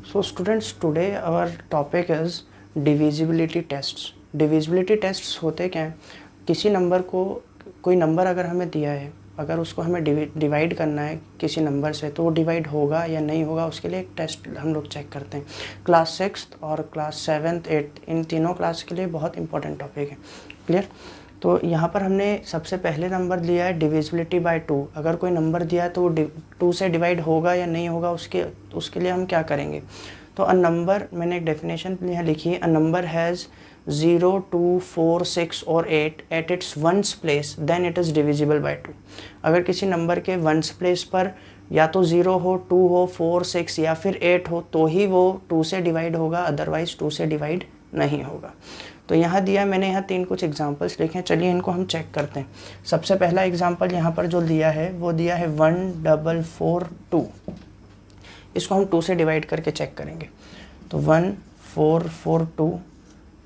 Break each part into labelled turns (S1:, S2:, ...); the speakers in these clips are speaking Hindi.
S1: So students, today our topic is divisibility tests. Divisibility tests होते क्या हैं? किसी नंबर को, कोई नंबर अगर हमें दिया है, अगर उसको हमें डिवाइड करना है किसी नंबर से, तो वो डिवाइड होगा या नहीं होगा, उसके लिए एक टेस्ट हम लोग चेक करते हैं। क्लास 6th और क्लास 7th 8th इन तीनों क्लास के लिए बहुत इंपॉर्टेंट टॉपिक है। क्लियर? तो यहाँ पर हमने सबसे पहले नंबर लिया है डिविजिबिलिटी बाय 2। अगर कोई नंबर दिया है तो वो 2 से डिवाइड होगा या नहीं होगा, उसके लिए हम क्या करेंगे। तो अ नंबर, मैंने एक डेफिनेशन यहाँ लिखी है, अ नंबर हैज़ 0, 2, 4, 6 और 8 eight it's ones place then it is divisible by 2। अगर किसी नंबर के वंस प्लेस पर या तो 0 हो, 2 हो, 4, 6 या फिर 8 हो तो ही वो 2 से डिवाइड होगा, अदरवाइज 2 से डिवाइड नहीं होगा। तो यहाँ दिया मैंने, यहाँ 3 कुछ एग्जांपल्स लिखे हैं, चलिए इनको हम चेक करते हैं। सबसे पहला एग्जांपल यहाँ पर जो दिया है वो दिया है 1442। इसको हम 2 से डिवाइड करके चेक करेंगे। तो 1442,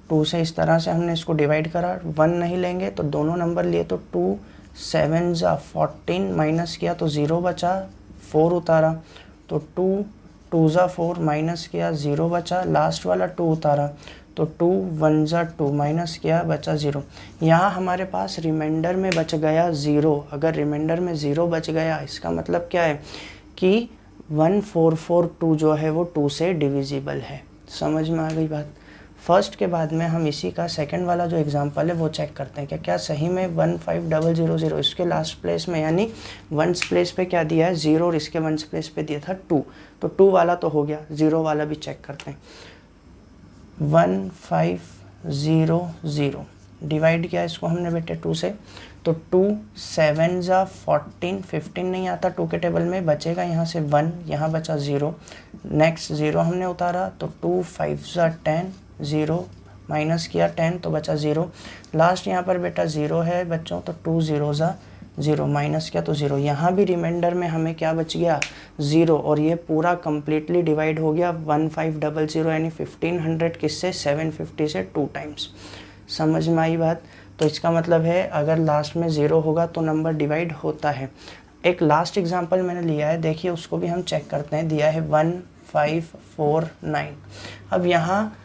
S1: 2 से इस तरह से हमने इसको डिवाइड करा। 1 नहीं लेंगे तो दोनों नंबर लिए तो 2 7 जा 14 माइनस किया तो 0 बचा, 4 उतारा तो 2 2 जा 4 माइनस किया 0 बचा, लास्ट वाला 2 उतारा तो 2 1 जा 2 माइनस किया बचा 0। यहाँ हमारे पास रिमाइंडर में बच गया 0। अगर रिमाइंडर में 0 बच गया इसका मतलब क्या है कि 1442 जो है वो 2 से डिविजिबल है। समझ में आ गई बात। फर्स्ट के बाद में हम इसी का सेकंड वाला जो एग्जांपल है वो चेक करते हैं, क्या सही में 15000 इसके लास्ट प्लेस में यानी वंस प्लेस पे क्या दिया है 0 और इसके वंस प्लेस पे दिया था 2। तो 2 वाला तो हो गया, 0 वाला भी चेक करते हैं। 1500 डिवाइड किया इसको हमने बेटे 2 से, तो 2 7 जा 14, 15 नहीं आता 2 के टेबल में, बचेगा यहाँ से 1, यहाँ बचा 0, नेक्स्ट 0 हमने उतारा तो 2 5 जा 10, 0 माइनस किया 10 तो बचा 0, लास्ट यहाँ पर बेटा 0 है बच्चों, तो 2 0 जा 0 माइनस किया तो 0। यहाँ भी रिमाइंडर में हमें क्या बच गया 0, और ये पूरा कम्प्लीटली डिवाइड हो गया 1500 यानी 1500 किससे 750 से 2 टाइम्स। समझ में आई बात। तो इसका मतलब है अगर लास्ट में 0 होगा तो नंबर डिवाइड होता है। एक लास्ट एग्जांपल मैंने लिया है, देखिए उसको भी हम चेक करते हैं। दिया है 1549। अब यहाँ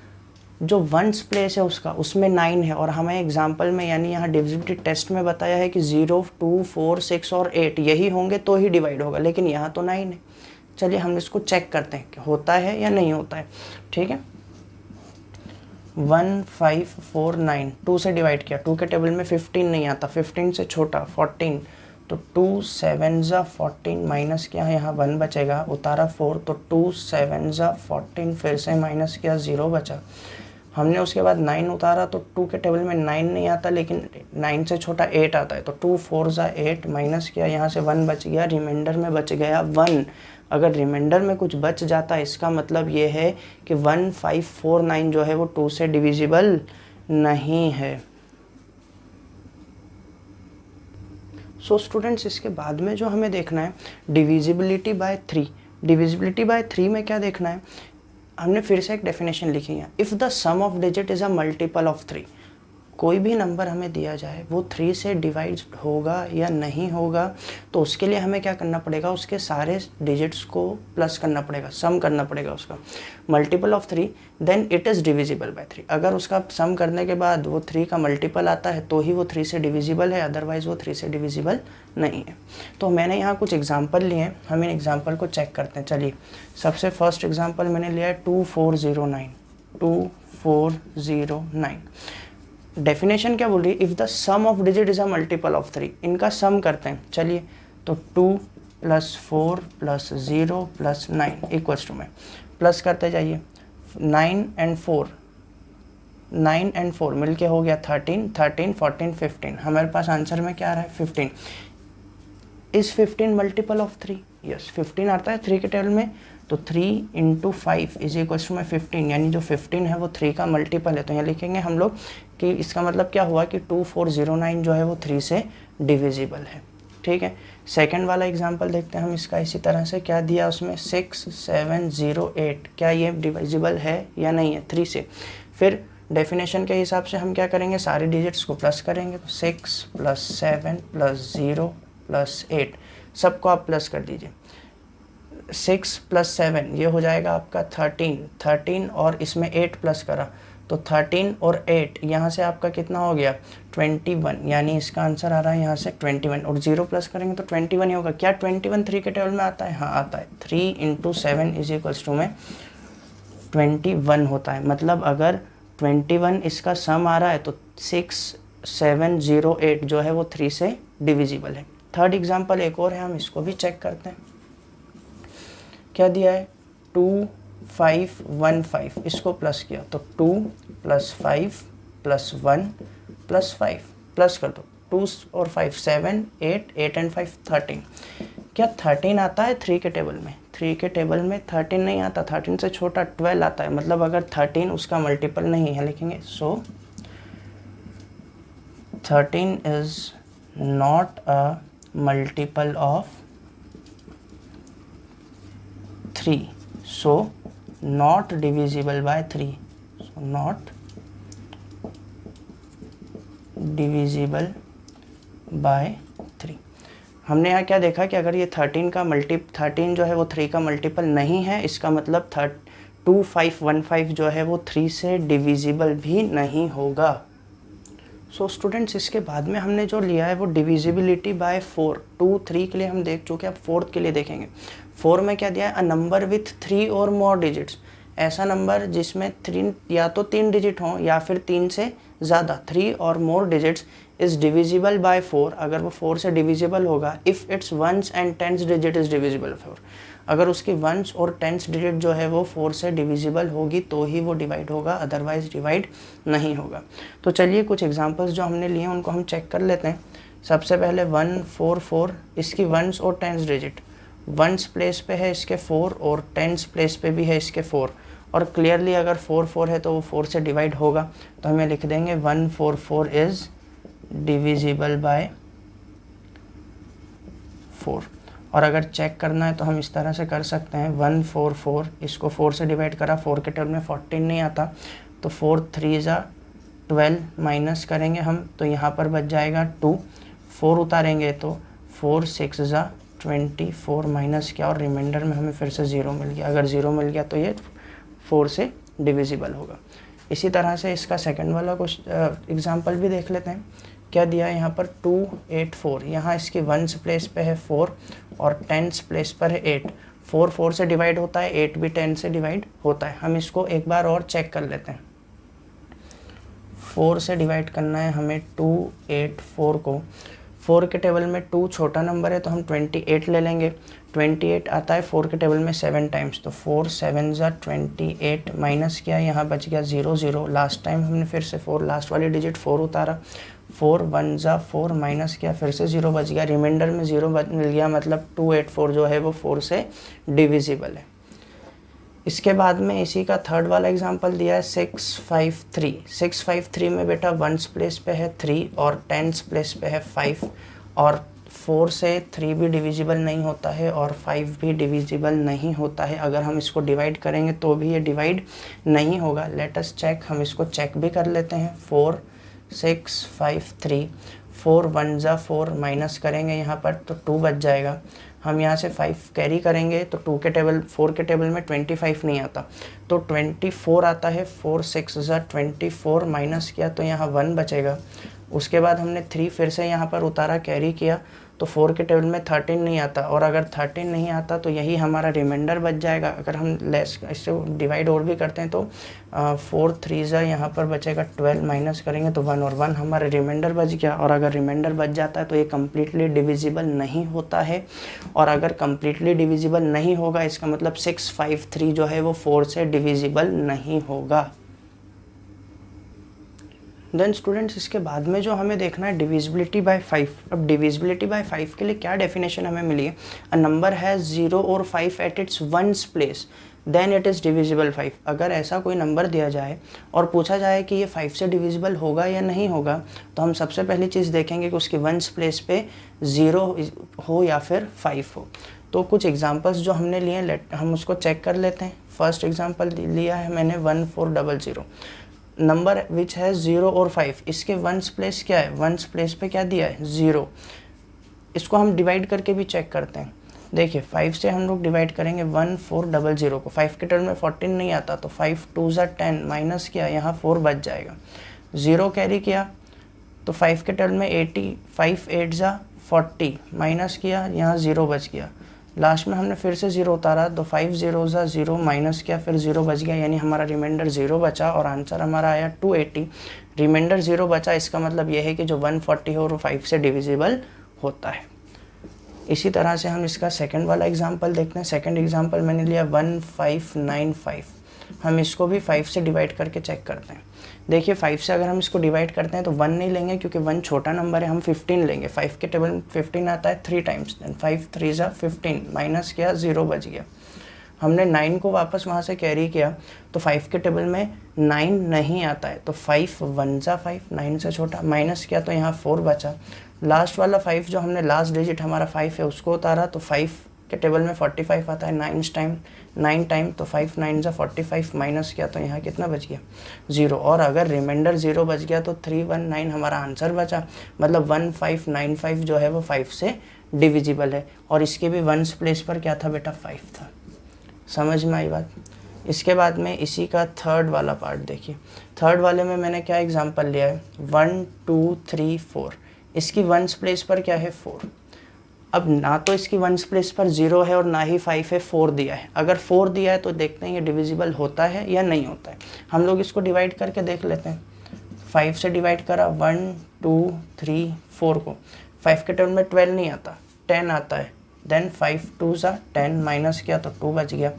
S1: जो वंस प्लेस है उसका, उसमें 9 है और हमें एग्जांपल में यानी यहाँ डिविजिबिलिटी टेस्ट में बताया है कि 0, 2, 4, 6 और 8 यही होंगे तो ही डिवाइड होगा, लेकिन यहाँ तो 9 है। चलिए हम इसको चेक करते हैं कि होता है या नहीं होता है। ठीक है, 1549 2 से डिवाइड किया, 2 के टेबल में 15 नहीं आता, 15 से छोटा 14, तो 2 7 जा 14 माइनस किया यहाँ 1 बचेगा, उतारा 4 तो 2 7 जा 14 फिर से माइनस किया 0 बचा। हमने उसके बाद 9 उतारा तो 2 के टेबल में 9 नहीं आता, लेकिन 9 से छोटा 8 आता है, तो 2 4 जा 8 माइनस किया यहाँ से 1 बच गया, रिमाइंडर में बच गया 1। अगर रिमाइंडर में कुछ बच जाता है इसका मतलब ये है कि 1549 जो है वो 2 से डिविजिबल नहीं है। सो स्टूडेंट्स, इसके बाद में जो हमें देखना है डिविजिबिलिटी बाय 3। डिविजिबिलिटी बाय 3 में क्या देखना है, हमने फिर से एक डेफिनेशन लिखी है। If the sum of digit is a multiple of 3, कोई भी नंबर हमें दिया जाए वो 3 से डिवाइड होगा या नहीं होगा, तो उसके लिए हमें क्या करना पड़ेगा, उसके सारे डिजिट्स को प्लस करना पड़ेगा, सम करना पड़ेगा उसका। Multiple of 3 then it is divisible by 3। अगर उसका सम करने के बाद वो 3 का मल्टीपल आता है तो ही वो 3 से डिविजिबल है, अदरवाइज़ वो 3 से डिविजिबल नहीं है। तो मैंने यहाँ कुछ एग्जाम्पल लिए हैं, हम इन एग्जाम्पल को चेक करते हैं। चलिए, सबसे फर्स्ट एग्जाम्पल मैंने लिया है 2409। 2409 डेफिनेशन क्या बोल रही है, if the sum of digit is a multiple of 3। इनका सम करते हैं। चलिए, तो 2 + 4 + 0 + 9 इक्वल्स टू में प्लस करते जाइए। 9 and 4 मिलके हो गया 13, 13 14 15। हमारे पास आंसर में क्या आ रहा है 15। Is 15 multiple of 3? यस, 15 आता है 3 के टेबल में, तो 3 × 5 इज इक्वल्स टू में 15, यानी जो 15 है वो 3 का मल्टीपल है। तो यहाँ लिखेंगे हम लोग कि इसका मतलब क्या हुआ कि 2409 जो है वो 3 से डिविजिबल है। ठीक है, सेकंड वाला एग्जांपल देखते हैं हम इसका। इसी तरह से क्या दिया उसमें 6708, क्या ये डिविजिबल है या नहीं है 3 से। फिर डेफिनेशन के हिसाब से हम क्या करेंगे, सारे डिजिट्स को प्लस करेंगे, तो 6 + 7 + 0 + 8 सबको आप प्लस कर दीजिए। 6 + 7 ये हो जाएगा आपका 13 और इसमें 8 प्लस करा तो 13 और 8 यहाँ से आपका कितना हो गया 21, यानी इसका आंसर आ रहा है यहाँ से 21 और 0 प्लस करेंगे तो 21 ही होगा। क्या 21 3 के टेबल में आता है? हाँ आता है। 3 × 7 = में 21 होता है। मतलब अगर 21 इसका सम आ रहा है तो 6708 जो है वो 3 से डिविजिबल है। थर्ड एग्जाम्पल एक और है, हम इसको भी चेक करते हैं। क्या दिया है 2515, इसको प्लस किया तो 2 + 5 + 1 + 5 प्लस कर दो 2 और 5 7 8 8 and 5 13। क्या 13 आता है 3 के टेबल में? 3 के टेबल में 13 नहीं आता, 13 से छोटा 12 आता है। मतलब अगर 13 उसका मल्टीपल नहीं है लिखेंगे सो 13 is not a multiple of 3, so not divisible by 3, so not divisible by 3। हमने यहाँ क्या देखा कि अगर ये 13 जो है वो 3 का मल्टीपल नहीं है, इसका मतलब 2515 जो है वो 3 से डिविजिबल भी नहीं होगा। सो स्टूडेंट्स इसके बाद में हमने जो लिया है वो डिविजिबिलिटी बाय 4। 2 3 के लिए हम देख चुके हैं, अब 4th के लिए देखेंगे। 4 में क्या दिया है? अ नंबर विथ 3 और मोर डिजिट्स, ऐसा नंबर जिसमें 3 या तो 3 डिजिट हों या फिर 3 से ज़्यादा, 3 और more digits is divisible by 4। अगर वो 4 से डिविजिबल होगा if it's ones and tens digit is divisible 4। अगर उसकी वंस और टेंस डिजिट जो है वो 4 से डिविजिबल होगी तो ही वो डिवाइड होगा, अदरवाइज डिवाइड नहीं होगा। तो चलिए कुछ एग्जांपल्स जो हमने लिए हैं उनको हम चेक कर लेते हैं। सबसे पहले 144, इसकी वंस और टेंस डिजिट, वंस प्लेस पे है इसके 4 और टेंस प्लेस पे भी है इसके 4, और क्लियरली अगर 4 4 है तो वो 4 से डिवाइड होगा। तो हमें लिख देंगे 144 इज़ डिविजिबल बाय 4। और अगर चेक करना है तो हम इस तरह से कर सकते हैं 144, इसको 4 से डिवाइड करा, 4 के टेबल में 14 नहीं आता तो 4 3 = 12 माइनस करेंगे हम तो यहाँ पर बच जाएगा 2, 4 उतारेंगे तो 4 6 = 24 माइनस किया और रिमाइंडर में हमें फिर से 0 मिल गया। अगर 0 मिल गया तो ये 4 से डिविजिबल होगा। इसी तरह से इसका सेकंड वाला कुछ एग्जांपल भी देख लेते हैं। क्या दिया है यहाँ पर 284, यहाँ इसकी वंस प्लेस पे है 4 और टेंस प्लेस पर है 8। 4 4 से डिवाइड होता है, 8 भी 10 से डिवाइड होता है। हम इसको एक बार और चेक कर लेते हैं। 4 से डिवाइड करना है हमें 284 को। 4 के टेबल में 2 छोटा नंबर है तो हम 28 ले लेंगे। 28 आता है 4 के टेबल में 7 टाइम्स तो 4 7 = 28 माइनस किया, यहाँ बच गया 0 0। लास्ट टाइम हमने फिर से 4 लास्ट वाली डिजिट 4 उतारा, 4 1 = 4 माइनस किया, फिर से 0 बच गया, रिमाइंडर में 0 मिल गया। मतलब 284 जो है वो 4 से डिविजिबल है। इसके बाद में इसी का थर्ड वाला एग्जांपल दिया है 653। 653 में बेटा वंस प्लेस पे है 3 और टेंस प्लेस पे है 5 और 4 से 3 भी डिविजिबल नहीं होता है और 5 भी डिविजिबल नहीं होता है। अगर हम इसको डिवाइड करेंगे तो भी ये डिवाइड नहीं होगा। लेट अस चेक, हम इसको चेक भी कर लेते हैं। 4 6 5 3, 4 1 = 4 माइनस करेंगे यहाँ पर तो 2 बच जाएगा। हम यहाँ से 5 कैरी करेंगे तो 4 के टेबल में 25 नहीं आता तो 24 आता है। 4 6 = 24 माइनस किया तो यहाँ 1 बचेगा। उसके बाद हमने 3 फिर से यहाँ पर उतारा, कैरी किया तो 4 के टेबल में 13 नहीं आता और अगर 13 नहीं आता तो यही हमारा रिमाइंडर बच जाएगा। अगर हम लेस इससे डिवाइड और भी करते हैं तो 4 3 = यहाँ पर बचेगा 12 माइनस करेंगे तो 1 और 1 हमारा रिमाइंडर बच गया। और अगर रिमाइंडर बच जाता है तो ये कम्प्लीटली डिविजिबल नहीं होता है, और अगर कम्प्लीटली डिविजिबल नहीं होगा इसका मतलब 653 जो है वो 4 से डिविजिबल नहीं होगा। देन स्टूडेंट्स इसके बाद में जो हमें देखना है डिविजिबिलिटी बाय 5। अब डिविजिबिलिटी बाय 5 के लिए क्या डेफिनेशन हमें मिली है? अ नंबर हैज़ 0 और 5 at it's ones place then it is divisible 5। अगर ऐसा कोई नंबर दिया जाए और पूछा जाए कि ये 5 से डिविजिबल होगा या नहीं होगा तो हम सबसे पहली चीज़ देखेंगे कि उसकी वंस प्लेस पे 0 हो या फिर 5 हो। तो कुछ एग्जांपल्स जो हमने लिए हम उसको चेक कर लेते हैं। फर्स्ट एग्जांपल लिया है मैंने 1400, नंबर विच है 0 और 5, इसके वंस प्लेस क्या है? वंस प्लेस पे क्या दिया है? 0। इसको हम डिवाइड करके भी चेक करते हैं। देखिए 5 से हम लोग डिवाइड करेंगे 1400 को, 5 के टर्म में 14 नहीं आता तो 5 2 ज़ा 10 माइनस किया, यहाँ 4 बच जाएगा, 0 कैरी किया तो 5 के टर्म में 80, 5 8 ज़ा 40 माइनस किया, यहाँ 0 बच गया, लास्ट में हमने फिर से 0 उतारा तो 5 0 ज़ा 0 माइनस किया, फिर 0 बच गया, यानी हमारा रिमाइंडर 0 बचा और आंसर हमारा आया 280। रिमाइंडर 0 बचा, इसका मतलब यह है कि जो 140 है वो 5 से डिविजिबल होता है। इसी तरह से हम इसका सेकंड वाला एग्जांपल देखते हैं। सेकंड एग्जांपल मैंने लिया 1595, हम इसको भी 5 से डिवाइड करके चेक करते हैं। देखिए 5 से अगर हम इसको डिवाइड करते हैं तो 1 नहीं लेंगे क्योंकि 1 छोटा नंबर है, हम 15 लेंगे। 5 के टेबल में 15 आता है 3 टाइम्स, देन 5 3 ज़ा 15 माइनस किया, 0 बच गया। हमने 9 को वापस वहाँ से कैरी किया तो 5 के टेबल में 9 नहीं आता है तो 5 1 ज़ा 5, 9 से छोटा, माइनस किया तो यहाँ 4 बचा। लास्ट वाला 5 जो हमने लास्ट डिजिट हमारा 5 है उसको उतारा तो 5 के टेबल में 45 आता है, 9 टाइम तो 5 9 ज़ा 45 माइनस किया तो यहाँ कितना बच गया, 0। और अगर रिमाइंडर 0 बच गया तो 319 हमारा आंसर बचा, मतलब 1595 जो है वो 5 से डिविजिबल है। और इसके भी वंस प्लेस पर क्या था बेटा, 5 था। समझ में आई बात। इसके बाद में इसी का थर्ड वाला पार्ट देखिए। थर्ड वाले में मैंने क्या एग्जांपल लिया है, 1 2 3 4, इसकी वंस प्लेस पर क्या है 4। अब ना तो इसकी वंस प्लेस पर 0 है और ना ही 5 है, 4 दिया है। अगर 4 दिया है तो देखते हैं ये डिविजिबल होता है या नहीं होता है। हम लोग इसको डिवाइड करके देख लेते हैं। 5 से डिवाइड करा 1 2 3 4 को, 5 के टर्म में 12 नहीं आता, 10 आता है, देन 5 2 ज़ा 10 माइनस किया तो 2 बच गया।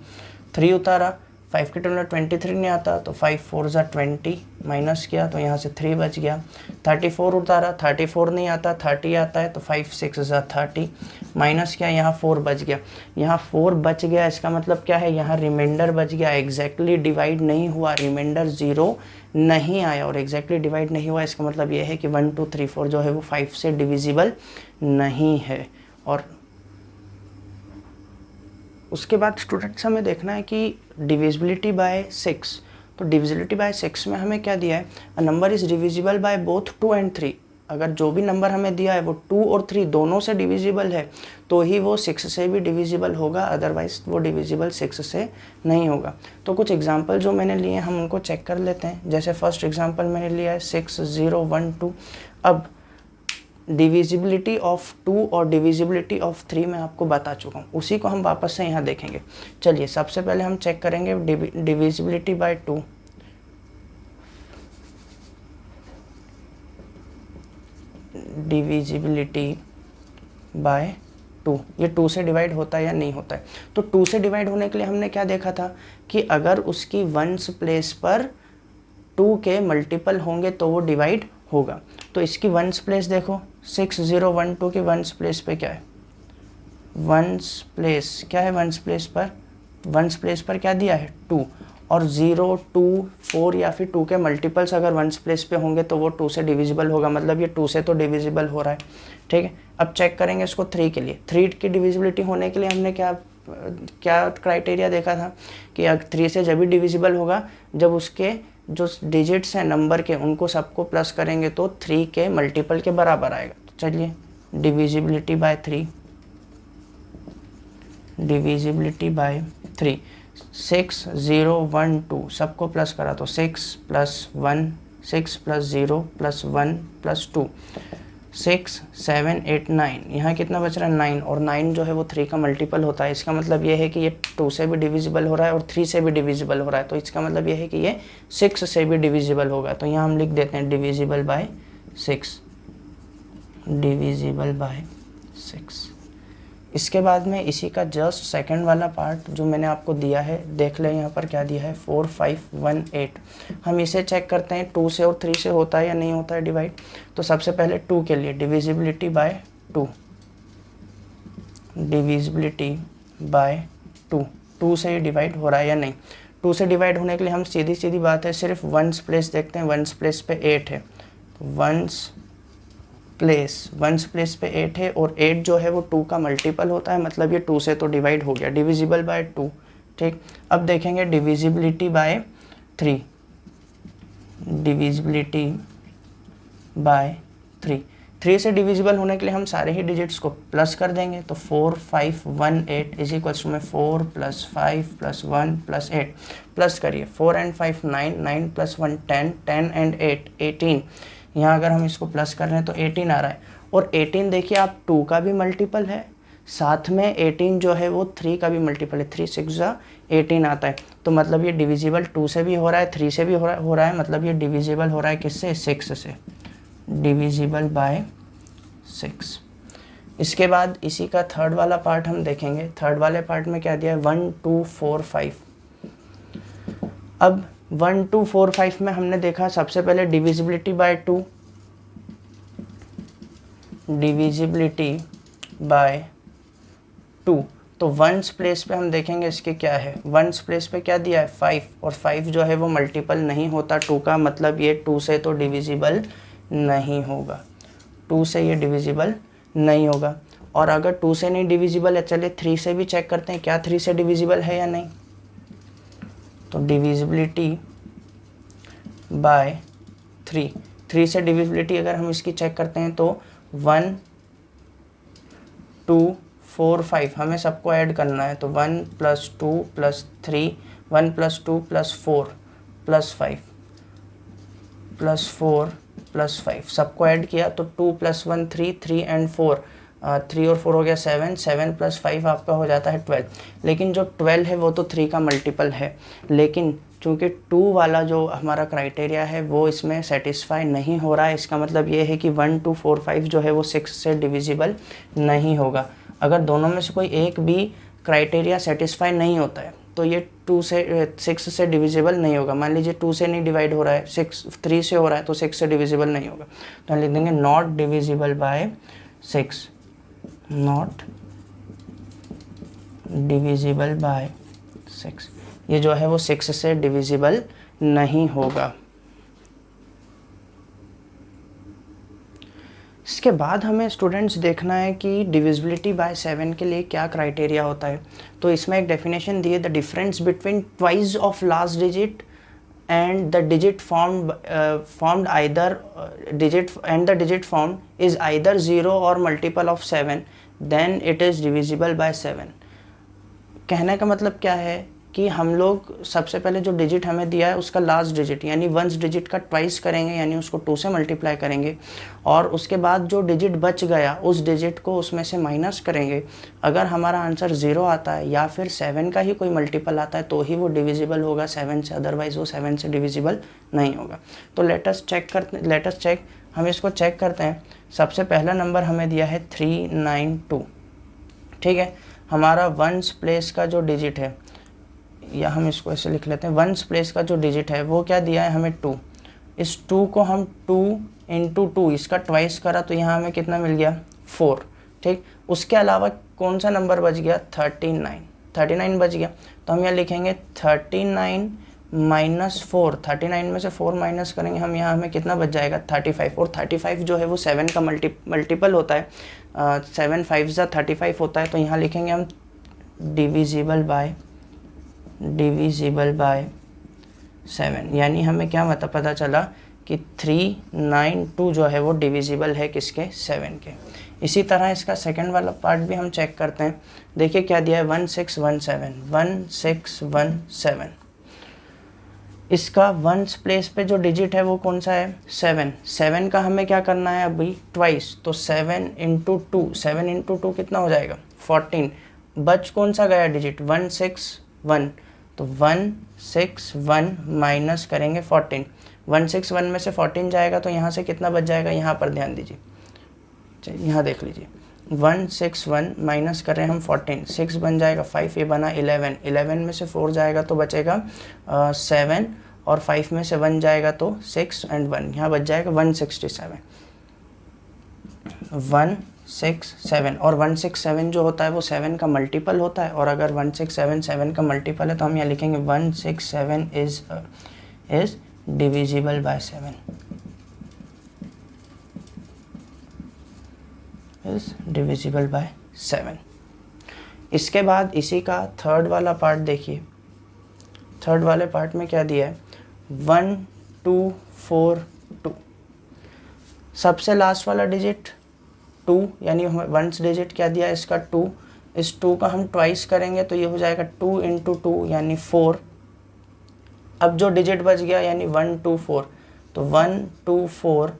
S1: 3 उतारा, 5 के टर्म में 23 नहीं आता तो 5 4 ज़ा 20 माइनस किया तो यहाँ से 3 बच गया। 34 उतारा, 34 नहीं आता, 30 आता है तो 5 6 ज़ा 30 माइनस किया, यहाँ 4 बच गया। यहाँ 4 बच गया, इसका मतलब क्या है, यहाँ रिमाइंडर बच गया, एग्जैक्टली डिवाइड नहीं हुआ, रिमाइंडर 0 नहीं आया और एग्जैक्टली डिवाइड नहीं हुआ। इसका मतलब ये है कि 1 2 3 4 जो है वो 5 से डिविजिबल नहीं है। और उसके बाद स्टूडेंट्स हमें देखना है कि डिविजिबिलिटी बाय 6, तो डिविजिबिलिटी बाय 6 में हमें क्या दिया है, a number is divisible by both 2 and 3। अगर जो भी नंबर हमें दिया है वो 2 और 3 दोनों से डिविजिबल है तो ही वो 6 से भी डिविजिबल होगा, अदरवाइज वो डिविजिबल 6 से नहीं होगा। तो कुछ एग्जांपल जो मैंने लिए हैं हम उनको चेक कर लेते हैं। जैसे फर्स्ट एग्जांपल मैंने लिया है 6 0 1 2। अब डिविजिबिलिटी ऑफ 2 और डिविजिबिलिटी ऑफ 3 मैं आपको बता चुका हूँ, उसी को हम वापस से यहाँ देखेंगे। चलिए सबसे पहले हम चेक करेंगे डिविजिबिलिटी बाय 2। डिविजिबिलिटी बाय 2, ये 2 से डिवाइड होता है या नहीं होता है। तो 2 से डिवाइड होने के लिए हमने क्या देखा था कि अगर उसकी वंस प्लेस पर 2 के मल्टीपल होंगे तो वो डिवाइड होगा। तो इसकी वंस प्लेस देखो, 6 0 1 2 के वंस प्लेस पे क्या है, वंस प्लेस क्या है, वंस प्लेस पर क्या दिया है 2, और 0 2 4 या फिर 2 के मल्टीपल्स अगर वंस प्लेस पे होंगे तो वो 2 से डिविजिबल होगा, मतलब ये 2 से तो डिविजिबल हो रहा है। ठीक है, अब चेक करेंगे इसको 3 के लिए। 3 की डिविजिबिलिटी होने के लिए हमने क्या क्राइटेरिया देखा था कि 3 से जब भी डिविजिबल होगा जब उसके जो डिजिट्स हैं नंबर के उनको सबको प्लस करेंगे तो 3 के मल्टीपल के बराबर आएगा। तो चलिए डिविजिबिलिटी बाय 3, डिविजिबिलिटी बाय 3, 6 0 1 2 सबको प्लस करा तो 6 प्लस 1, 6 प्लस 0 प्लस 1 प्लस 2, 6 7 8 9, यहाँ कितना बच रहा है 9, और 9 जो है वो 3 का मल्टीपल होता है। इसका मतलब ये है कि ये 2 से भी डिविजिबल हो रहा है और 3 से भी डिविजिबल हो रहा है, तो इसका मतलब ये है कि ये 6 से भी डिविजिबल होगा। तो यहाँ हम लिख देते हैं डिविजिबल बाय 6, डिविजिबल बाय 6। इसके बाद में इसी का जस्ट सेकंड वाला पार्ट जो मैंने आपको दिया है, देख लें यहाँ पर क्या दिया है 4 5 1 8। हम इसे चेक करते हैं 2 से और 3 से होता है या नहीं होता है डिवाइड। तो सबसे पहले 2 के लिए डिविजिबिलिटी बाय 2, डिविजिबिलिटी बाय 2, 2 से डिवाइड हो रहा है या नहीं। 2 से डिवाइड होने के लिए हम सीधी बात है सिर्फ वंस प्लेस देखते हैं। वंस प्लेस पे 8 है, तो वंस प्लेस पे 8 है और 8 जो है वो 2 का मल्टीपल होता है, मतलब ये 2 से तो डिवाइड हो गया, डिविजिबल बाय 2। ठीक, अब देखेंगे डिविजिबिलिटी बाय 3, डिविजिबिलिटी बाय 3। 3 से डिविजिबल होने के लिए हम सारे ही डिजिट्स को प्लस कर देंगे, तो 4 5 1 8 इज इक्वल्स टू में 4 + 5 + 1 + 8 प्लस करिए 4 and 5 9 9 + 1 10 10 and 8 18। यहाँ अगर हम इसको प्लस कर रहे हैं तो 18 आ रहा है, और 18 देखिए आप 2 का भी मल्टीपल है, साथ में 18 जो है वो 3 का भी मल्टीपल है, 3 6 18 आता है। तो मतलब ये डिविजिबल 2 से भी हो रहा है, 3 से भी हो रहा है, मतलब ये डिविजिबल हो रहा है किससे, 6 से, डिविजिबल बाय 6। इसके बाद इसी का थर्ड वाला पार्ट हम देखेंगे। थर्ड वाले पार्ट में क्या दिया है, 1 2 4 5। अब 1 2 4 5 में हमने देखा सबसे पहले डिविजिबिलिटी बाय 2, डिविजिबिलिटी बाय 2। तो वंस प्लेस पे हम देखेंगे इसके क्या है, वंस प्लेस पे क्या दिया है 5, और 5 जो है वो मल्टीपल नहीं होता 2 का, मतलब ये 2 से तो डिविजिबल नहीं होगा, 2 से ये डिविजिबल नहीं होगा। और अगर 2 से नहीं डिविजिबल है, चलिए 3 से भी चेक करते हैं क्या 3 से डिविजिबल है या नहीं। तो डिविजिबिलिटी बाय 3 से डिविजिबिलिटी अगर हम इसकी चेक करते हैं तो 1 2 4 5 हमें सबको ऐड करना है, तो 1 + 2 + 3 1 + 2 + 4 + 5 + 4 + 5 सबको ऐड किया तो 2 + 1 3 3 and 4 3 और 4 हो गया 7 7 + 5 आपका हो जाता है 12। लेकिन जो 12 है वो तो 3 का मल्टीपल है, लेकिन चूँकि 2 वाला जो हमारा क्राइटेरिया है वो इसमें सेटिस्फाई नहीं हो रहा है। इसका मतलब ये है कि 1 2 4 5 जो है वो 6 से डिविजिबल नहीं होगा। अगर दोनों में से कोई एक भी क्राइटेरिया सेटिस्फाई नहीं होता है तो ये 6 से डिविजिबल नहीं होगा। मान लीजिए 2 से नहीं डिवाइड हो रहा है, 3 से हो रहा है तो 6 से डिविजिबल नहीं होगा। तो हम लिख देंगे not divisible bye 6, not divisible bye 6, ये जो है वो 6 से डिविजिबल नहीं होगा। इसके बाद हमें स्टूडेंट्स देखना है कि डिविजिबिलिटी बाय 7 के लिए क्या क्राइटेरिया होता है। तो इसमें एक डेफिनेशन दी है, the difference between twice of last digit and the digit formed either digit formed is either 0 or multiple of 7, then it is divisible by 7। कहने का मतलब क्या है कि हम लोग सबसे पहले जो डिजिट हमें दिया है उसका लास्ट डिजिट यानी वंस डिजिट का ट्वाइस करेंगे, यानी उसको 2 से मल्टीप्लाई करेंगे, और उसके बाद जो डिजिट बच गया उस डिजिट को उसमें से माइनस करेंगे। अगर हमारा आंसर 0 आता है या फिर 7 का ही कोई मल्टीपल आता है तो ही वो डिविजिबल होगा 7 से, अदरवाइज वो 7 से डिविजिबल नहीं होगा। तो लेटस चेक, हम इसको चेक करते हैं। सबसे पहला नंबर हमें दिया है 392, ठीक है। हमारा वंस प्लेस का जो डिजिट है, या हम इसको ऐसे लिख लेते हैं, वंस प्लेस का जो डिजिट है वो क्या दिया है हमें 2। इस 2 को हम 2 × 2 इसका ट्वाइस करा तो यहाँ हमें कितना मिल गया 4, ठीक। उसके अलावा कौन सा नंबर बच गया 39 बच गया। तो हम यहाँ लिखेंगे 39 - 4, 39 में से 4 माइनस करेंगे हम, यहाँ हमें कितना बच जाएगा 35। और 35 जो है वो 7 का मल्टीपल होता है, 7 5 35 होता है। तो यहाँ लिखेंगे हम डिविजिबल बाय 7, यानी हमें क्या मतलब पता चला कि 392 जो है वो डिविजिबल है किसके 7 के। इसी तरह इसका सेकंड वाला पार्ट भी हम चेक करते हैं। देखिए क्या दिया है 1617। इसका वंस प्लेस पे जो डिजिट है वो कौन सा है 7 का हमें क्या करना है अभी ट्वाइस, तो 7 × 2 कितना हो जाएगा 14। बच कौन सा गया डिजिट 161, तो 161 माइनस करेंगे 14, 161 में से 14 जाएगा तो यहाँ से कितना बच जाएगा, यहाँ पर ध्यान दीजिए, चलिए यहाँ देख लीजिए 161 माइनस कर रहे हैं हम 14, 6 बन जाएगा 5, ये बना 11 में से 4 जाएगा तो बचेगा 7, और 5 में से 1 जाएगा तो 6 and 1, यहाँ बच जाएगा 167। और 167 जो होता है वो 7 का मल्टीपल होता है, और अगर 167 7 का मल्टीपल है तो हम यहाँ लिखेंगे 167 is divisible bye 7, is divisible bye 7। इसके बाद इसी का थर्ड वाला पार्ट देखिए। थर्ड वाले पार्ट में क्या दिया है 1242, सबसे लास्ट वाला डिजिट 2, यानी हमें वंस डिजिट क्या दिया है इसका 2, इस 2 का हम ट्वाइस करेंगे तो ये हो जाएगा 2 × 2 यानी 4। अब जो डिजिट बच गया यानी 1 2 4, तो 1 2 4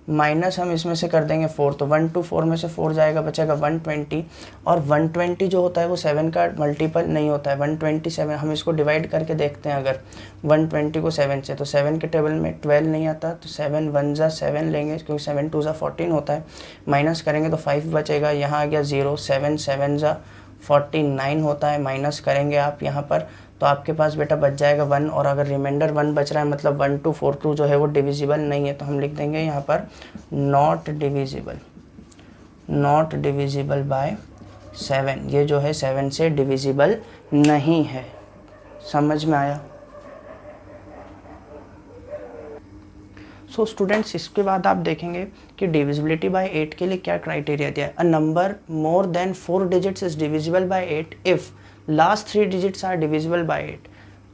S1: माइनस हम इसमें से कर देंगे 4, तो 1 2 4 में से 4 जाएगा, बचेगा 120। और 120 जो होता है वो 7 का मल्टीपल नहीं होता है, 127। हम इसको डिवाइड करके देखते हैं, अगर 120 को 7 से, तो 7 के टेबल में 12 नहीं आता, तो 7 1 जा 7 लेंगे क्योंकि 7 2 जा 14 होता है, माइनस करेंगे तो 5 बचेगा, यहाँ आ गया 0, 7 7 जा 49 होता है, माइनस करेंगे आप यहाँ पर तो आपके पास बेटा बच जाएगा 1। और अगर रिमाइंडर 1 बच रहा है मतलब 1 2 4 2 जो है वो डिविजिबल नहीं है, तो हम लिख देंगे यहाँ पर नॉट डिविजिबल बाय 7। ये जो है 7 से डिविजिबल नहीं है। समझ में आया? सो स्टूडेंट्स, इसके बाद आप देखेंगे कि डिविजिबिलिटी बाय 8 के लिए क्या क्राइटेरिया दिया है। A number more than 4 digits is divisible by 8 if last 3 digits are divisible by 8।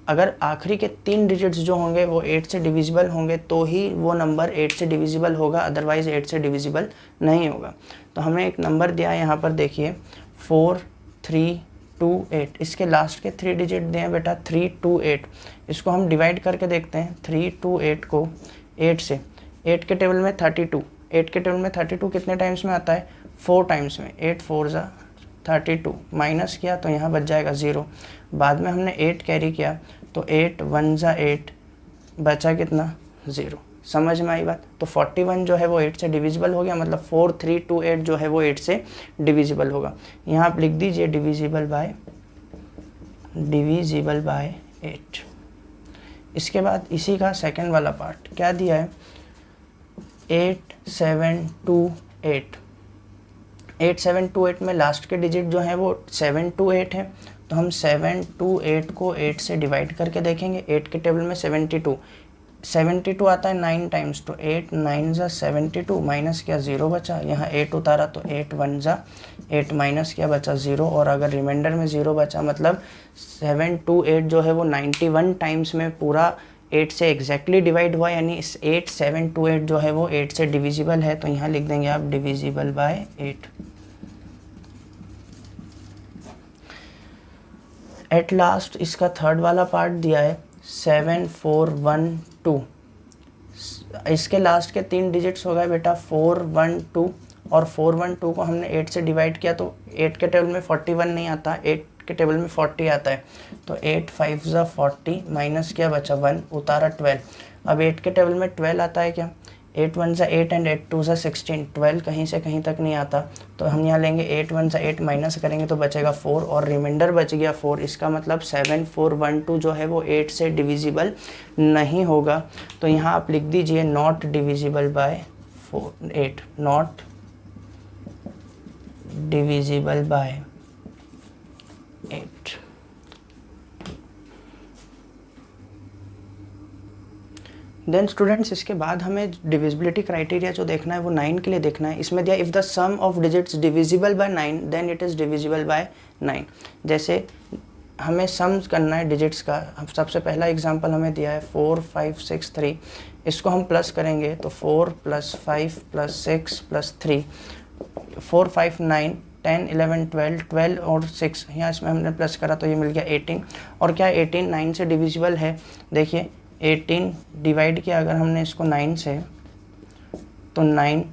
S1: अगर आखिरी के 3 डिजिट्स जो होंगे वो 8 से डिविजिबल होंगे तो ही वो नंबर 8 से डिविजिबल होगा, अदरवाइज 8 से डिविजिबल नहीं होगा। तो हमें एक नंबर दिया है यहाँ पर, देखिए 4 3 2 8, इसके लास्ट के 3 डिजिट दिए हैं बेटा 3 2 8। इसको हम डिवाइड करके देखते हैं, 3 2 8 को 8 से, 8 के टेबल में 32, 8 के टेबल में 32 कितने टाइम्स में आता है, 4 टाइम्स में, 8 4 जा 32, माइनस किया तो यहाँ बच जाएगा 0। बाद में हमने 8 कैरी किया तो 8 1 जा 8, बचा कितना 0। समझ में आई बात? तो 41 जो है वो 8 से डिविजिबल हो गया, मतलब 4 3 2 8 जो है वो 8 से डिविजिबल होगा। यहाँ आप लिख दीजिए डिविजिबल बाय 8। इसके बाद इसी का सेकंड वाला पार्ट क्या दिया है, 8 7 2 8। 8 7 2 8 में लास्ट के डिजिट जो है वो 7 2 8 है, तो हम 7 2 8 को 8 से डिवाइड करके देखेंगे। 8 के टेबल में 72 आता है 9 टाइम्स, तो 8 9 जा 72, माइनस किया 0 बचा, यहाँ 8 उतारा तो 8 1 जा 8, माइनस किया बचा 0। और अगर रिमाइंडर में 0 बचा मतलब 7 2 8 जो है वो 91 टाइम्स में पूरा 8 से एग्जैक्टली डिवाइड हुआ, यानी इस 8 7 2 8 जो है वो 8 से डिविजिबल है। तो यहाँ लिख देंगे आप डिविजिबल बाय 8। एट लास्ट इसका थर्ड वाला पार्ट दिया है 7 4 1 2। इसके लास्ट के 3 डिजिट्स हो गए बेटा 4 1 2, और 4 1 2 को हमने 8 से डिवाइड किया तो 8 के टेबल में 41 नहीं आता, 8 के टेबल में 40 आता है, तो 8 5 जा 40, माइनस किया बचा 1, उतारा 12। अब 8 के टेबल में 12 आता है क्या, 8 1 जा 8 एंड 8 2 जा 16, 12 कहीं से कहीं तक नहीं आता, तो हम यहाँ लेंगे 8 1 जा 8, माइनस करेंगे तो बचेगा 4, और रिमाइंडर बच गया 4। इसका मतलब 7 4 1 2 जो है वो 8 से डिविजिबल नहीं होगा। तो यहाँ आप लिख दीजिए not divisible by 8, not divisible by 8। Then students, इसके बाद हमें डिविजिबिलिटी क्राइटेरिया जो देखना है वो 9 के लिए देखना है। इसमें दिया if the sum of digits divisible by 9 then it is divisible by 9। जैसे हमें सम करना है डिजिट्स का, सबसे पहला एग्जांपल हमें दिया है 4 5 6 3। इसको हम प्लस करेंगे तो 4 + 5 + 6 + 3, 4 5 9 10 11 12, 12 और 6, यहाँ इसमें हमने प्लस करा तो ये मिल गया 18। और क्या 18 9 से डिविजिबल है, देखिए 18 डिवाइड किया अगर हमने इसको 9 से, तो 9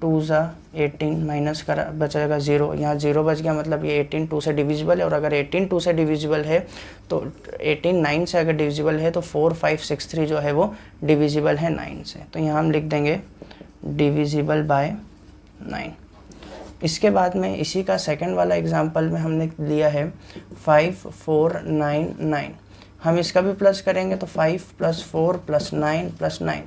S1: 2 जा 18, माइनस करा बचेगा 0, यहाँ 0 बच गया, मतलब ये 18 2 से डिविजिबल है। और अगर 18 2 से डिविजिबल है तो 18 9 से अगर डिविजिबल है तो 4 5 6 3 जो है वो डिविजिबल है 9 से। तो यहाँ हम लिख देंगे डिविजिबल बाय 9। इसके बाद में इसी का सेकंड वाला एग्जांपल में हमने लिया है 5 4 9 9। हम इसका भी प्लस करेंगे तो 5 + 4 + 9 + 9,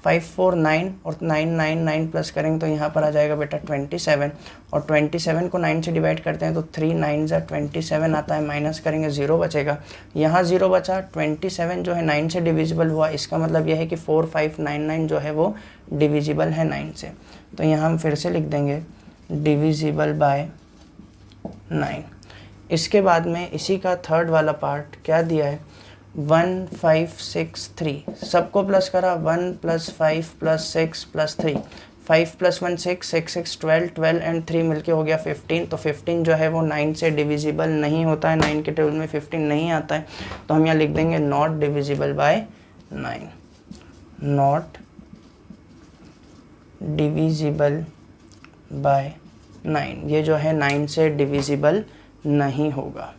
S1: 5 4 9 और 9 9 9 प्लस करेंगे तो यहाँ पर आ जाएगा बेटा 27। और 27 को 9 से डिवाइड करते हैं तो 3 9 जा 27 आता है, माइनस करेंगे 0 बचेगा, यहाँ 0 बचा। 27 जो है 9 से डिविजिबल हुआ, इसका मतलब यह है कि 4 5 9 9 जो है वो डिविजिबल है 9 से। तो यहाँ हम फिर से लिख देंगे डिविजिबल बाय 9। इसके बाद में इसी का थर्ड वाला पार्ट क्या दिया है 1 5 6 3। सबको प्लस करा, 1 + 5 + 6 + 3, 5 + 1 6, 6 6 12, 12 एंड 3 मिलके हो गया 15। तो 15 जो है वो 9 से डिविजिबल नहीं होता है, 9 के टेबल में 15 नहीं आता है। तो हम यहाँ लिख देंगे not divisible by 9, not divisible by 9, ये जो है 9 से डिविजिबल नहीं होगा।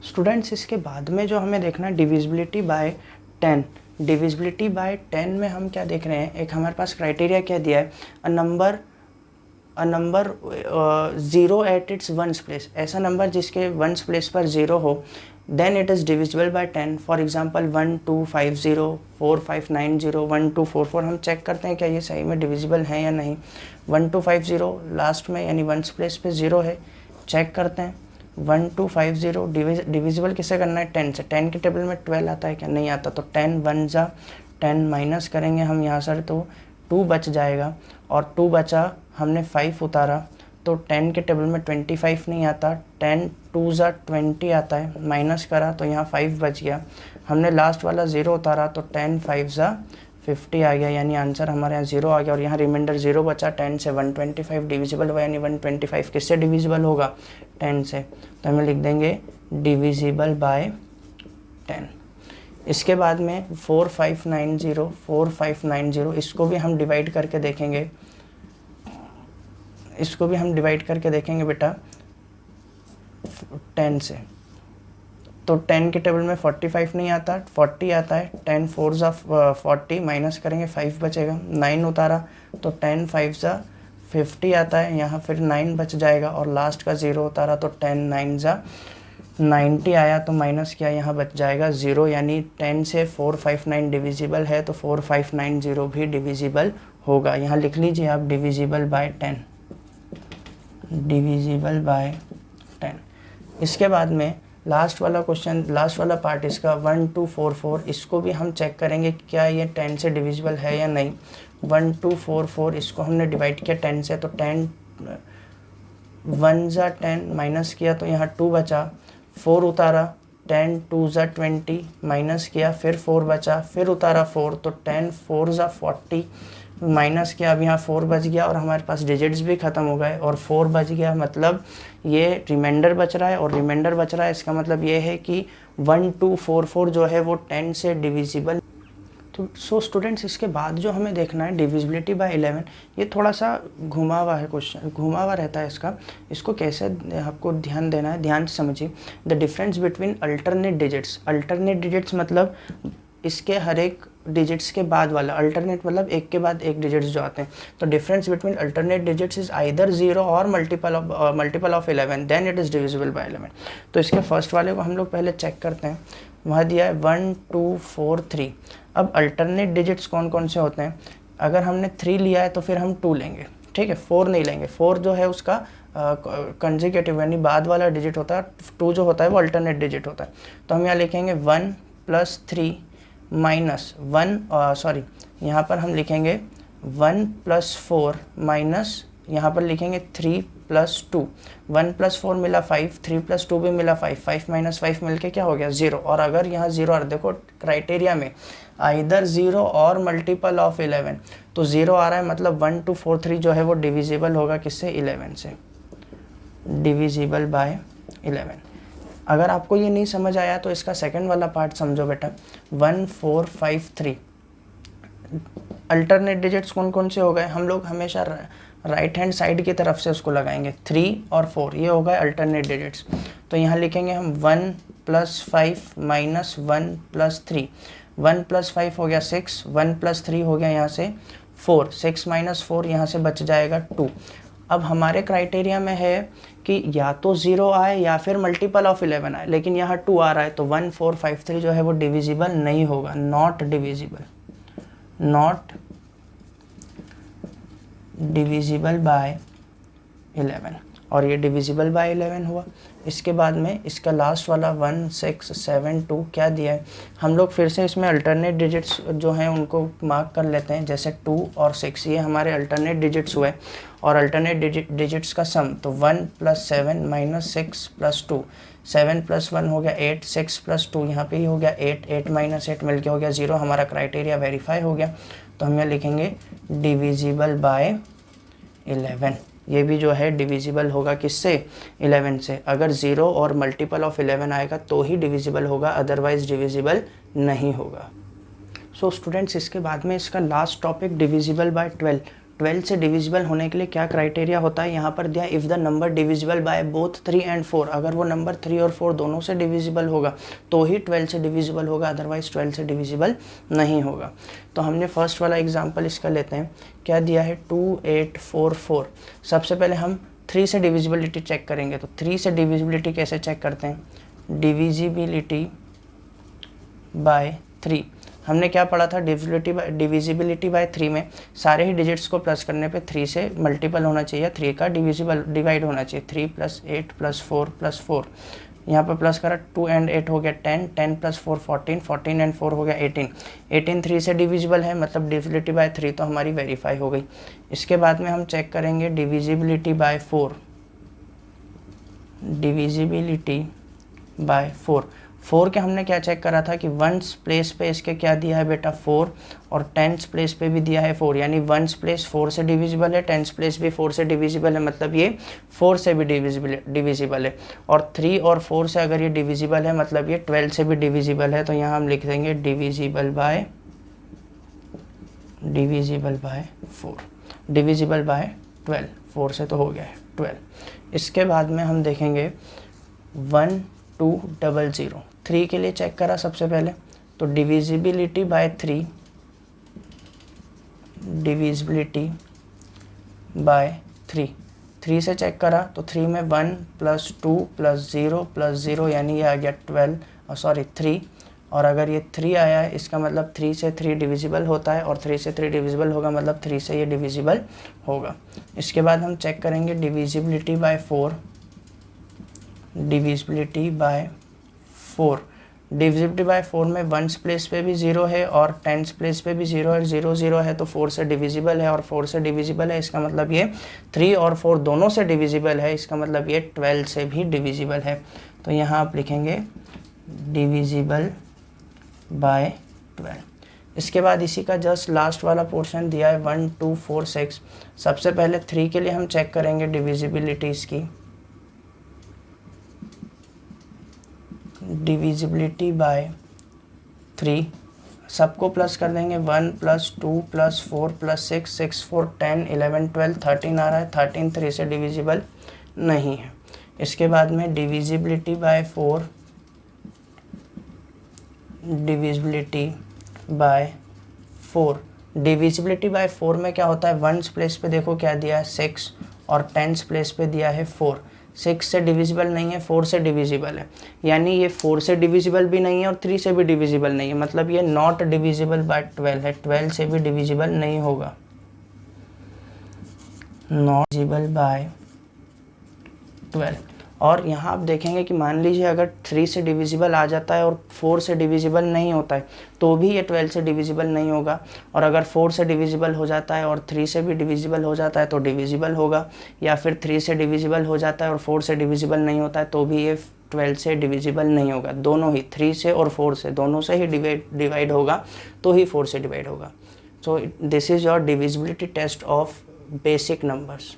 S1: स्टूडेंट्स इसके बाद में जो हमें देखना है डिविजिबिलिटी बाय 10। डिविजिबिलिटी बाय 10 में हम क्या देख रहे हैं, एक हमारे पास क्राइटेरिया क्या दिया है, a number 0 at it's ones place, ऐसा नंबर जिसके वंस प्लेस पर 0 हो, then it is divisible by 10। For example 1 2 5 0, 4 5 9 0, 1 2 4 4। हम चेक करते हैं क्या ये सही में डिविजिबल है या नहीं। 1 2 5 0 लास्ट में यानी वंस प्लेस पे 0 है, चेक करते हैं। 1 2 5 0 डिविजिबल किससे करना है, 10 से। 10 के टेबल में 12 आता है क्या, नहीं आता। तो 10 1 जा 10 माइनस करेंगे हम यहाँ सर, तो 2 बच जाएगा, और 2 बचा, हमने 5 उतारा, तो 10 के टेबल में 25 नहीं आता, 10 2 जा 20 आता है, माइनस करा तो यहाँ 5 बच गया। हमने लास्ट वाला 0 उतारा तो 10 5 जा 50 आ गया, यानी आंसर हमारे यहाँ 0 आ गया। और यहाँ रिमाइंडर 0 बचा। 10 से 125 डिविजिबल हुआ, यानी 125 किससे डिविजिबल होगा, 10 से। तो हमें लिख देंगे डिविजिबल बाय 10। इसके बाद में 4590, इसको भी हम डिवाइड करके देखेंगे, बेटा 10 से। तो 10 के टेबल में 45 नहीं आता, 40 आता है। 10 4 जा 40, माइनस करेंगे 5 बचेगा, 9 उतारा तो 10 5 जा 50 आता है, यहाँ फिर 9 बच जाएगा, और लास्ट का 0 उतारा तो 10 9 जा 90 आया, तो माइनस किया, यहाँ बच जाएगा 0, यानी 10 से 459 डिविजिबल है, तो 4590 भी डिविजिबल होगा। यहाँ लिख लीजिए आप डिविजिबल बाय 10, डिविजिबल बाय 10। इसके बाद में लास्ट वाला क्वेश्चन, लास्ट वाला पार्ट इसका 1 2 4 4, इसको भी हम चेक करेंगे क्या ये 10 से डिविजिबल है या नहीं। 1 2 4 4, इसको हमने डिवाइड किया 10 से, तो 10 1 जा 10, माइनस किया तो यहाँ 2 बचा, 4 उतारा, 10 2 जा 20, माइनस किया, फिर 4 बचा, फिर उतारा 4, तो 10 4 जा 40, माइनस किया, अब यहाँ 4 बच गया, और हमारे पास डिजिट्स भी ख़त्म हो गए, और 4 बच गया, मतलब ये रिमाइंडर बच रहा है, और रिमाइंडर बच रहा है, इसका मतलब ये है कि 1 2 4 4 जो है वो 10 से डिविजिबल। तो सो स्टूडेंट्स इसके बाद जो हमें देखना है डिविजिबिलिटी बाय 11, ये थोड़ा सा घुमा हुआ है क्वेश्चन, घुमा हुआ रहता है इसका। इसको कैसे आपको ध्यान देना है, ध्यान से समझिए। The difference between alternate digits, alternate digits मतलब इसके हर एक डिजिट्स के बाद वाला, अल्टरनेट मतलब एक के बाद एक डिजिट्स जो आते हैं। तो difference between alternate digits is either 0 और multiple of 11, then it is divisible by 11। तो इसके फर्स्ट वाले को हम लोग पहले चेक करते हैं। वहाँ दिया है 1 2 4 3। अब अल्टरनेट डिजिट्स कौन कौन से होते हैं, अगर हमने 3 लिया है तो फिर हम 2 लेंगे, ठीक है, 4 नहीं लेंगे। 4 जो है उसका कंजिक्यूटिव यानी बाद वाला डिजिट होता है, 2 जो होता है वो अल्टरनेट डिजिट होता है। तो हम यहाँ लिखेंगे 1 + 3 माइनस 1, सॉरी यहाँ पर हम लिखेंगे 1 + 4 माइनस, यहाँ पर लिखेंगे 3 + 2। 1 + 4 मिला 5, 3 + 2 भी मिला 5, 5 - 5 मिलके क्या हो गया 0। और अगर यहाँ 0 और देखो क्राइटेरिया में आइदर 0 और मल्टीपल ऑफ 11, तो 0 आ रहा है, मतलब 1 2 4 3 जो है वो डिविजिबल होगा किससे, 11 से, डिविजिबल बाय 11। अगर आपको ये नहीं समझ आया तो इसका सेकंड वाला पार्ट समझो बेटा। 1 4 5 3 अल्टरनेट डिजिट्स कौन कौन से हो गए, हम लोग हमेशा राइट हैंड साइड की तरफ से उसको लगाएंगे। 3 और 4 ये हो गए अल्टरनेट डिजिट्स। तो यहाँ लिखेंगे हम 1 + 5 माइनस 1 + 3। 1 + 5 हो गया 6, 1 + 3 हो गया यहाँ से 4, 6 - 4 यहाँ से बच जाएगा 2। अब हमारे क्राइटेरिया में है कि या तो 0 आए या फिर मल्टीपल ऑफ 11 आए, लेकिन यहाँ 2 आ रहा है, तो 1 4 5 3 जो है वो डिविजिबल नहीं होगा, not divisible, not divisible by 11। और ये डिविजिबल बाय 11 हुआ। इसके बाद में इसका लास्ट वाला 1 6 7 2 क्या दिया है, हम लोग फिर से इसमें अल्टरनेट डिजिट्स जो हैं उनको मार्क कर लेते हैं, जैसे 2 और 6 ये हमारे अल्टरनेट डिजिट्स हुए, और अल्टरनेट डिजिट्स का सम, तो 1 + 7 - 6 + 2, 7 + 1 हो गया 8, 6 + 2 यहाँ पे ही हो गया 8, 8 - 8 मिलके हो गया 0, हमारा क्राइटेरिया वेरीफाई हो गया। तो हम यहाँ लिखेंगे डिविजिबल बाय 11। ये भी जो है डिविजिबल होगा किससे, 11 से। अगर 0 और मल्टीपल ऑफ 11 आएगा तो ही डिविजिबल होगा, अदरवाइज डिविजिबल नहीं होगा। सो स्टूडेंट्स, इसके बाद में इसका लास्ट टॉपिक डिविजिबल बाय 12। 12 से डिविजिबल होने के लिए क्या क्राइटेरिया होता है, यहाँ पर दिया if the number divisible by both 3 and 4। अगर वो नंबर 3 और 4 दोनों से डिविजिबल होगा तो ही 12 से डिविजिबल होगा, अदरवाइज 12 से डिविजिबल नहीं होगा। तो हमने फर्स्ट वाला एग्जांपल इसका लेते हैं। क्या दिया है 2844। सबसे पहले हम 3 से डिविजिबिलिटी चेक करेंगे। तो 3 से डिविजिबिलिटी कैसे चेक करते हैं, डिविजिबिलिटी बाय 3। हमने क्या पढ़ा था, डिविजिबिलिटी बाय 3 में सारे ही डिजिट्स को प्लस करने पे 3 से मल्टीपल होना चाहिए, 3 का डिवाइड होना चाहिए। 3 + 8 + 4 + 4, यहाँ पर प्लस करा 2 and 8 हो गया 10, 10 + 4 14, 14 and 4 हो गया 18, 18 3 से डिविजिबल है, मतलब डिविजिबिलिटी बाय 3 तो हमारी वेरीफाई हो गई। इसके बाद में हम चेक करेंगे डिविजिबिलिटी बाय 4। डिविजिबिलिटी बाय 4 के हमने क्या चेक करा था कि 1s प्लेस पे इसके क्या दिया है बेटा 4, और 10s प्लेस पे भी दिया है 4, यानी 1s प्लेस 4 से डिविजिबल है, 10s प्लेस भी 4 से डिविजिबल है, मतलब ये 4 से भी डिविजिबल है। और 3 और 4 से अगर ये डिविजिबल है मतलब ये 12 से भी डिविजिबल है। तो यहाँ हम लिख देंगे डिविजिबल बाय 4, डिविजिबल बाय 12, 4 से तो हो गया है 12। इसके बाद में हम देखेंगे 1200। 3 के लिए चेक करा सबसे पहले, तो डिविजिबिलिटी बाय 3, डिविजिबिलिटी बाय 3 से चेक करा तो 3 में 1 + 2 + 0 + 0, यानी ये आ गया 3। और अगर ये 3 आया है इसका मतलब 3 से 3 डिविजिबल होता है, और 3 से 3 डिविजिबल होगा मतलब 3 से ये डिविजिबल होगा। इसके बाद हम चेक करेंगे divisibility bye 4, divisibility bye 4। Divisibility bye 4 में 1s प्लेस पे भी 0 है और 10s प्लेस पे भी 0 है, 0 0 है तो 4 से डिविजिबल है, और 4 से डिविजिबल है इसका मतलब ये 3 और 4 दोनों से डिविजिबल है, इसका मतलब ये 12 से भी डिविजिबल है। तो यहाँ आप लिखेंगे डिविजिबल बाय 12। इसके बाद इसी का जस्ट लास्ट वाला पोर्शन दिया है 1 2 4 6। सबसे पहले 3 के लिए हम चेक करेंगे डिविजिबिलिटी इसकी, डिविजिबिलिटी बाय 3, सबको प्लस कर देंगे 1 + 2 + 4 + 6, 6 4 10 11 12 13 आ रहा है, 13 3 से डिविजिबल नहीं है। इसके बाद में divisibility bye 4, divisibility bye 4। Divisibility bye 4 में क्या होता है, 1s प्लेस पे देखो क्या दिया है 6, और 10s प्लेस पे दिया है 4। 6 से डिविजिबल नहीं है, 4 से डिविजिबल है, यानी ये 4 से डिविजिबल भी नहीं है और 3 से भी डिविजिबल नहीं है, मतलब ये नॉट डिविजिबल बाय 12 है, 12 से भी डिविजिबल नहीं होगा, नॉट डिविजिबल बाय 12। और यहाँ आप देखेंगे कि मान लीजिए अगर 3 से डिविजिबल आ जाता है और 4 से डिविजिबल नहीं होता है तो भी ये 12 से डिविजिबल नहीं होगा, और अगर 4 से डिविजिबल हो जाता है और 3 से भी डिविजिबल हो जाता है तो डिविजिबल होगा, या फिर 3 से डिविजिबल हो जाता है और 4 से डिविजिबल नहीं होता है तो भी ये 12 से डिविजिबल नहीं होगा। दोनों ही 3 से और 4 से दोनों से ही डिवाइड होगा तो ही 4 से डिवाइड होगा। So this is your divisibility test of basic numbers.